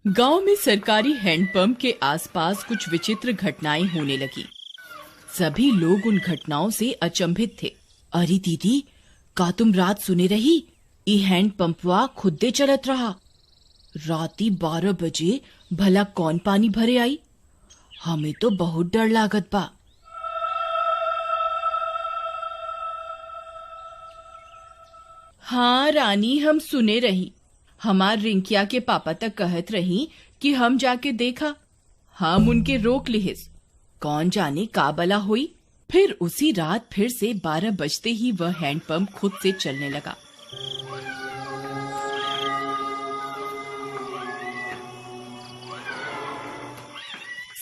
गांव में सरकारी हैंडपंप के आसपास कुछ विचित्र घटनाएं होने लगी। सभी लोग उन घटनाओं से अचंभित थे। अरे दीदी, का तुम रात सुने रही? ई हैंडपंपवा खुदे चलत रहा। राती 12 बजे भला कौन पानी भरे आई? हमें तो बहुत डर लागत बा। हाँ रानी, हम सुने रही। हमार रिंकिया के पापा तक कहत रही कि हम जाके देखा। हम उनके रोक लिहिस। कौन जाने का बला हुई। फिर उसी रात फिर से 12 बजते ही वह हैंडपंप खुद से चलने लगा।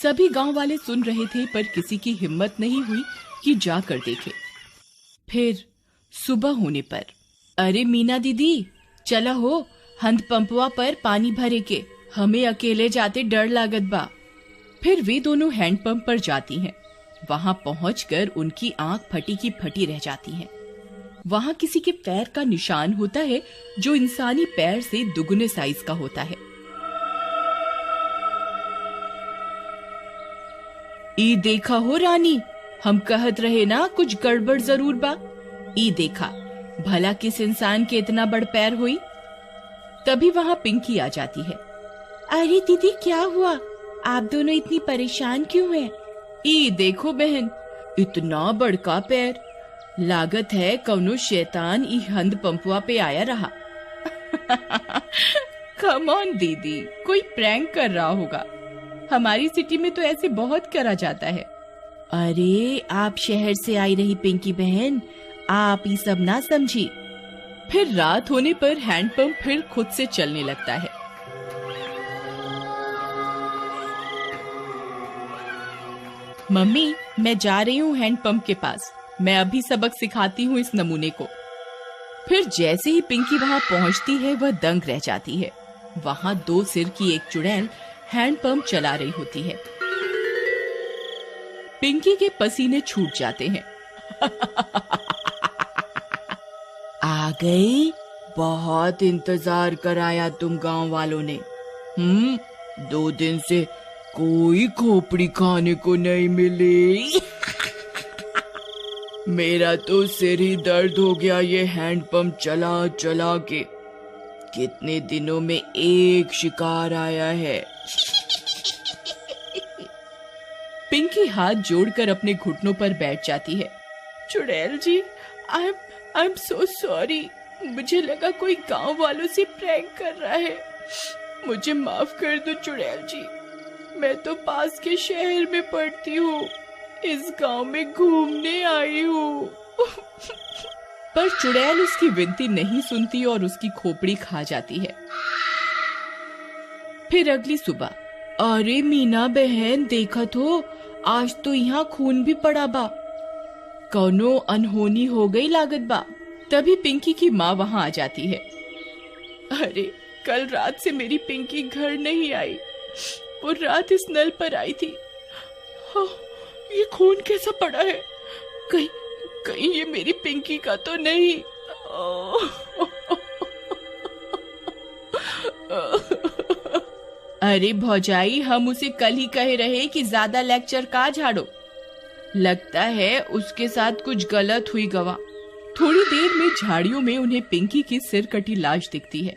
सभी गांव वाले सुन रहे थे, पर किसी की हिम्मत नहीं हुई कि जाकर देखे। फिर सुबह होने पर, अरे मीना दीदी, चला हो हैंडपंपवा पर पानी भरे के। हमें अकेले जाते डर लागत बा। फिर वे दोनों हैंडपंप पर जाती हैं। वहां पहुंचकर उनकी आंख फटी की फटी रह जाती है। वहां किसी के पैर का निशान होता है जो इंसानी पैर से दुगने साइज का होता है। ई देखा हो रानी, हम कहत रहे ना कुछ गड़बड़ जरूर बा। ई देखा, भला किस इंसान के इतना बड़ पैर हुई। तभी वहां पिंकी आ जाती है। अरे दीदी, क्या हुआ? आप दोनों इतनी परेशान क्यों हैं? ई देखो बहन, इतना बड़का पैर। लागत है कौनो शैतान ई हैंडपंपवा पे आया रहा। कम ऑन दीदी, कोई प्रैंक कर रहा होगा। हमारी सिटी में तो ऐसे बहुत करा जाता है। अरे आप शहर से आई रही पिंकी बहन, आप ये सब ना समझी। फिर रात होने पर हैंडपंप फिर खुद से चलने लगता है। मम्मी, मैं जा रही हूँ हैंडपंप के पास। मैं अभी सबक सिखाती हूँ इस नमूने को। फिर जैसे ही पिंकी वहां पहुंचती है, वह दंग रह जाती है। वहां 2 सिर की एक चुड़ैल हैंडपंप चला रही होती है। पिंकी के पसीने छूट जाते हैं। आ गई? बहुत इंतजार कराया तुम गांव वालों ने। 2 दिन से कोई खोपड़ी खाने को नहीं मिली। मेरा तो सिर ही दर्द हो गया ये हैंडपंप चला चला के। कितने दिनों में एक शिकार आया है। पिंकी हाथ जोड़कर अपने घुटनों पर बैठ जाती है। चुड़ैल जी, आई एम सो सॉरी। मुझे लगा कोई गांव वालों से प्रैंक कर रहा है। मुझे माफ कर दो चुड़ैल जी। मैं तो पास के शहर में पढ़ती हूँ। इस गांव में घूमने आई हूँ। पर चुड़ैल उसकी विनती नहीं सुनती और उसकी खोपड़ी खा जाती है। फिर अगली सुबह, अरे मीना बहन, देखत हो, आज तो यहाँ खून भी पड़ा बा। कौनो अनहोनी हो गई लागत बा। तभी पिंकी की माँ वहां आ जाती है। अरे कल रात से मेरी पिंकी घर नहीं आई। वो रात इस नल पर आई थी। हाँ, ये खून कैसा पड़ा है? कहीं ये मेरी पिंकी का तो नहीं। अरे भौजाई, हम उसे कल ही कहे रहे कि ज्यादा लेक्चर का झाड़ो। लगता है उसके साथ कुछ गलत हुई गवा। थोड़ी देर में झाड़ियों में उन्हें पिंकी की सिर कटी लाश दिखती है।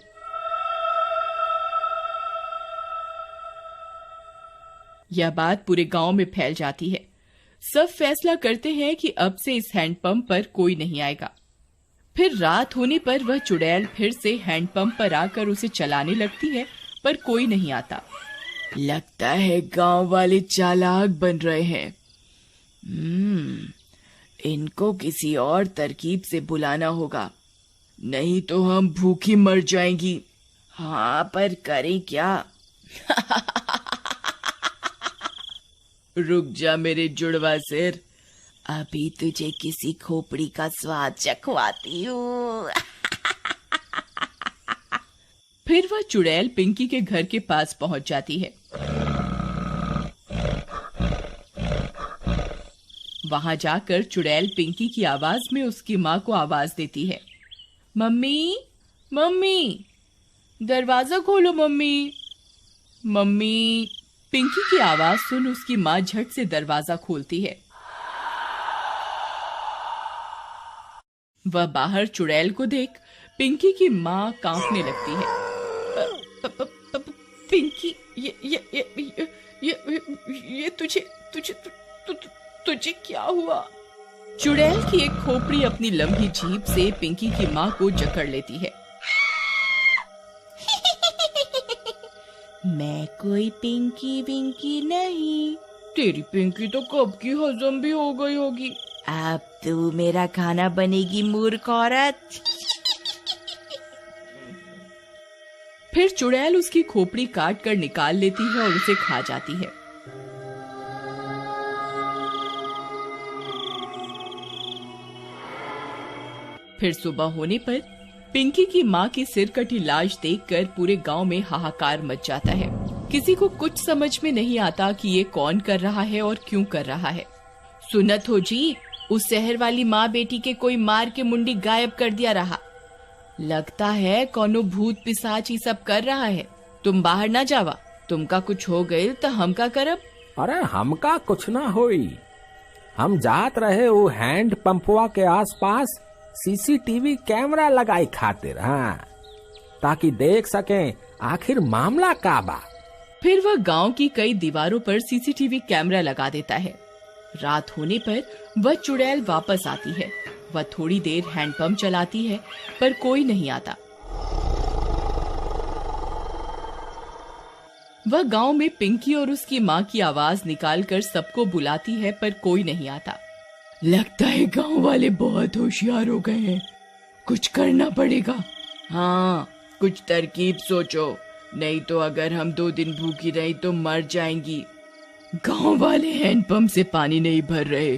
यह बात पूरे गांव में फैल जाती है। सब फैसला करते हैं कि अब से इस हैंडपंप पर कोई नहीं आएगा। फिर रात होने पर वह चुड़ैल फिर से हैंडपंप पर आकर उसे चलाने लगती है, पर कोई नहीं आता। लगता है गांव वाले चालाक बन रहे हैं। इनको किसी और तरकीब से बुलाना होगा, नहीं तो हम भूखी मर जाएंगी। हाँ, पर करें क्या? रुक जा मेरे जुड़वा सिर, अभी तुझे किसी खोपड़ी का स्वाद चखवाती हूँ। फिर वह चुड़ैल पिंकी के घर के पास पहुंच जाती है। वहां जाकर चुड़ैल पिंकी की आवाज में उसकी माँ को आवाज देती है। मम्मी, मम्मी, दरवाजा खोलो मम्मी। मम्मी। पिंकी की आवाज सुन उसकी माँ झट से दरवाजा खोलती है। वह बाहर चुड़ैल को देख पिंकी की माँ कांपने लगती है। पिंकी, ये तुझे क्या हुआ? चुड़ैल की एक खोपड़ी अपनी लंबी जीभ से पिंकी की माँ को जकड़ लेती है। मैं कोई पिंकी विंकी नहीं। तेरी पिंकी तो कब की हजम भी हो गई होगी। अब तू मेरा खाना बनेगी मूर्ख औरत। फिर चुड़ैल उसकी खोपड़ी काट कर निकाल लेती है और उसे खा जाती है। फिर सुबह होने पर पिंकी की माँ की सिर कटी लाश देखकर पूरे गांव में हाहाकार मच जाता है। किसी को कुछ समझ में नहीं आता कि ये कौन कर रहा है और क्यों कर रहा है। सुनत हो जी, उस शहर वाली माँ बेटी के कोई मार के मुंडी गायब कर दिया रहा। लगता है कोनो भूत पिशाच ही सब कर रहा है। तुम बाहर ना जावा, तुमका कुछ हो गए तो हम का करब? अरे हमका कुछ ना होई। हम जात रहे वो हैंड पंपवा के आसपास सीसीटीवी कैमरा लगाई खातिर, हाँ, ताकि देख सकें आखिर मामला का बा। फिर वह गांव की कई दीवारों पर सीसीटीवी कैमरा लगा देता है। रात होने पर वह चुड़ैल वापस आती है। वह थोड़ी देर हैंडपंप चलाती है पर कोई नहीं आता। वह गांव में पिंकी और उसकी माँ की आवाज निकालकर सबको बुलाती है पर कोई नहीं आता। लगता है गांव वाले बहुत होशियार हो गए हैं, कुछ करना पड़ेगा। हाँ, कुछ तरकीब सोचो, नहीं तो अगर हम 2 दिन भूखी रही तो मर जाएंगी। गांव वाले हैंडपंप से पानी नहीं भर रहे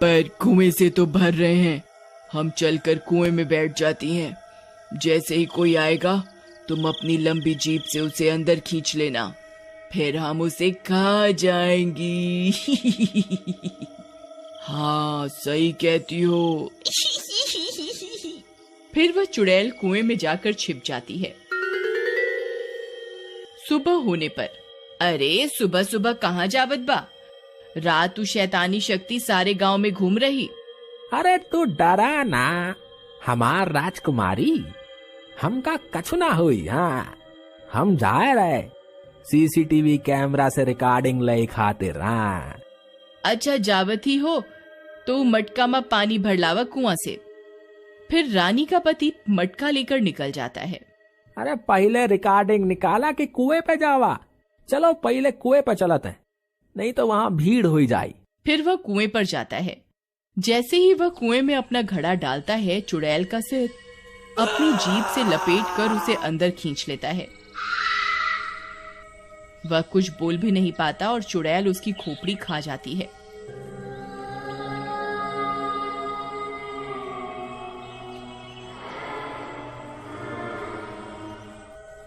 पर कुएं से तो भर रहे हैं। हम चलकर कुएं में बैठ जाती हैं। जैसे ही कोई आएगा तुम अपनी लंबी जीभ से उसे अंदर खींच लेना, फिर हम उसे खा जाएंगी। हाँ, सही कहती हो। फिर वह चुड़ैल कुएं में जाकर छिप जाती है। सुबह होने पर, अरे सुबह सुबह कहाँ जावत बा? रात तू शैतानी शक्ति सारे गांव में घूम रही। अरे तू डरा ना हमार राजकुमारी, हमका कछु ना हुई। हाँ, हम जाए रहे सीसीटीवी कैमरा से रिकॉर्डिंग ले खातिर। हाँ, अच्छा जावत ही हो तो मटका में पानी भर लावा कुआं से। फिर रानी का पति मटका लेकर निकल जाता है। अरे पहले रिकॉर्डिंग निकाला कि कुएं पे जावा? चलो पहले कुएं पे चलते हैं, नहीं तो वहाँ भीड़ हो जाए। फिर वह कुएं पर जाता है। जैसे ही वह कुएं में अपना घड़ा डालता है, चुड़ैल का सिर अपनी जीभ से लपेट कर उसे अंदर खींच लेता है। वह कुछ बोल भी नहीं पाता और चुड़ैल उसकी खोपड़ी खा जाती है।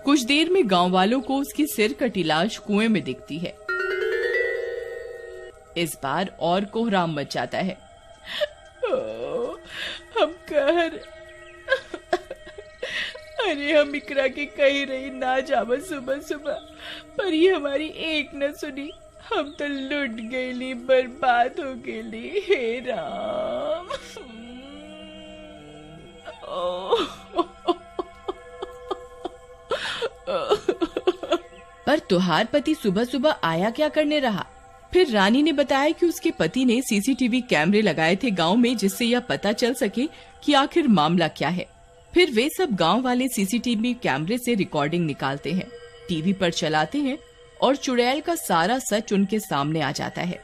कुछ देर में गांव वालों को उसकी सिर कटी लाश कुएं में दिखती है। इस बार और कोहराम मच जाता है। हम कहर अरे हम इकरा के कही रही ना जावा सुबह सुबह, पर ये हमारी एक न सुनी। हम तो लुट गईली, बर्बाद हो गईली। हे राम। पर तुहार पति सुबह सुबह आया क्या करने रहा? फिर रानी ने बताया कि उसके पति ने सीसीटीवी कैमरे लगाए थे गांव में, जिससे यह पता चल सके कि आखिर मामला क्या है। फिर वे सब गांव वाले सीसीटीवी कैमरे से रिकॉर्डिंग निकालते हैं, टीवी पर चलाते हैं और चुड़ैल का सारा सच उनके सामने आ जाता है।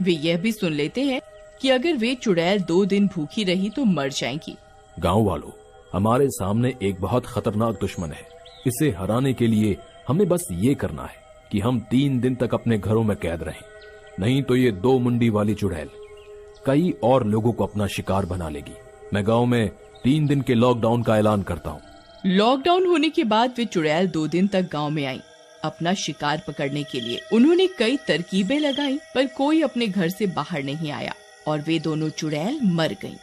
वे यह भी सुन लेते हैं कि अगर वे चुड़ैल 2 दिन भूखी रही तो मर जाएंगी। गांव वालों, हमारे सामने एक बहुत खतरनाक दुश्मन है। इसे हराने के लिए हमें बस ये करना है कि हम 3 दिन तक अपने घरों में कैद रहें, नहीं तो ये 2 मुंडी वाली चुड़ैल कई और लोगों को अपना शिकार बना लेगी। मैं गांव में 3 दिन के लॉकडाउन का ऐलान करता हूँ। लॉकडाउन होने के बाद वे चुड़ैल 2 दिन तक गांव में आई अपना शिकार पकड़ने के लिए। उन्होंने कई तरकीबें लगाई पर कोई अपने घर से बाहर नहीं आया और वे दोनों चुड़ैल मर गईं।